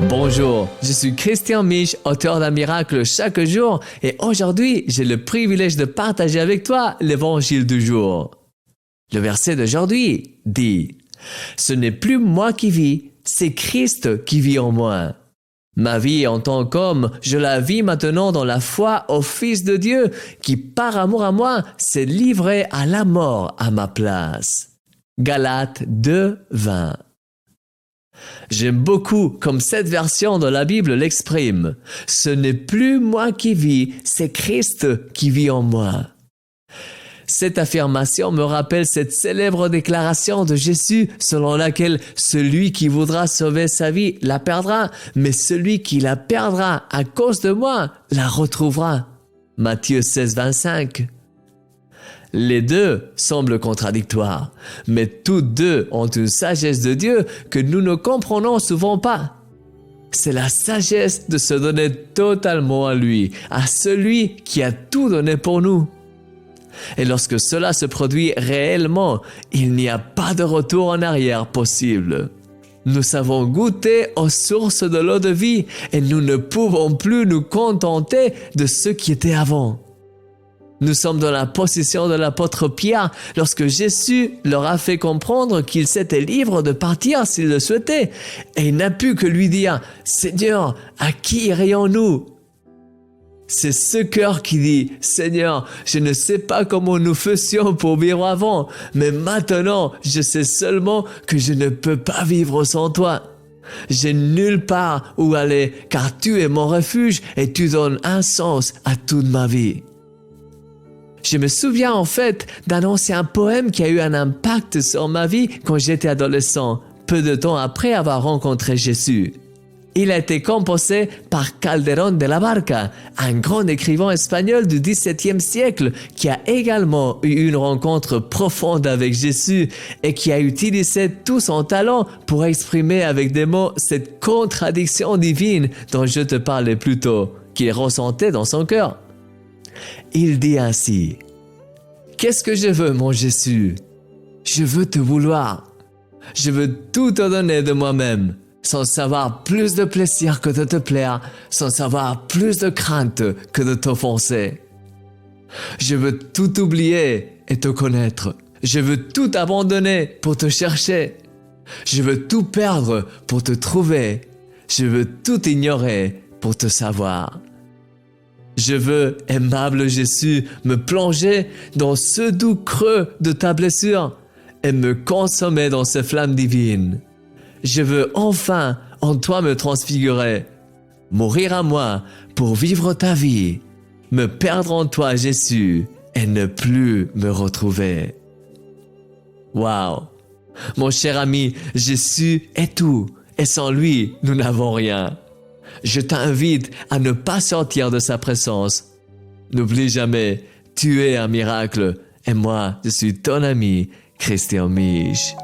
Bonjour, je suis Christian Mich, auteur d'un miracle chaque jour, et aujourd'hui, j'ai le privilège de partager avec toi l'évangile du jour. Le verset d'aujourd'hui dit « Ce n'est plus moi qui vis, c'est Christ qui vit en moi. Ma vie en tant qu'homme, je la vis maintenant dans la foi au Fils de Dieu, qui par amour à moi s'est livré à la mort à ma place. » Galates 2, 20. J'aime beaucoup comme cette version de la Bible l'exprime. Ce n'est plus moi qui vis, c'est Christ qui vit en moi. Cette affirmation me rappelle cette célèbre déclaration de Jésus selon laquelle celui qui voudra sauver sa vie la perdra, mais celui qui la perdra à cause de moi la retrouvera. Matthieu 16, 25. Les deux semblent contradictoires, mais toutes deux ont une sagesse de Dieu que nous ne comprenons souvent pas. C'est la sagesse de se donner totalement à lui, à celui qui a tout donné pour nous. Et lorsque cela se produit réellement, il n'y a pas de retour en arrière possible. Nous savons goûter aux sources de l'eau de vie et nous ne pouvons plus nous contenter de ce qui était avant. Nous sommes dans la position de l'apôtre Pierre lorsque Jésus leur a fait comprendre qu'il s'était libre de partir s'il le souhaitait. Et il n'a pu que lui dire « Seigneur, à qui irions-nous » C'est ce cœur qui dit « Seigneur, je ne sais pas comment nous faisions pour vivre avant, mais maintenant je sais seulement que je ne peux pas vivre sans toi. J'ai nulle part où aller car tu es mon refuge et tu donnes un sens à toute ma vie. » Je me souviens en fait d'un ancien poème qui a eu un impact sur ma vie quand j'étais adolescent, peu de temps après avoir rencontré Jésus. Il a été composé par Calderón de la Barca, un grand écrivain espagnol du XVIIe siècle qui a également eu une rencontre profonde avec Jésus et qui a utilisé tout son talent pour exprimer avec des mots cette contradiction divine dont je te parlais plus tôt, qu'il ressentait dans son cœur. Il dit ainsi « Qu'est-ce que je veux, mon Jésus? Je veux te vouloir. Je veux tout te donner de moi-même, sans savoir plus de plaisir que de te plaire, sans avoir plus de crainte que de t'offenser. Je veux tout oublier et te connaître. Je veux tout abandonner pour te chercher. Je veux tout perdre pour te trouver. Je veux tout ignorer pour te savoir. Je veux, aimable Jésus, me plonger dans ce doux creux de ta blessure et me consommer dans ces flammes divines. Je veux enfin en toi me transfigurer, mourir à moi pour vivre ta vie, me perdre en toi Jésus et ne plus me retrouver. Waouh! Mon cher ami, Jésus est tout et sans lui, nous n'avons rien. Je t'invite à ne pas sortir de sa présence. N'oublie jamais, tu es un miracle et moi, je suis ton ami, Christian Mich.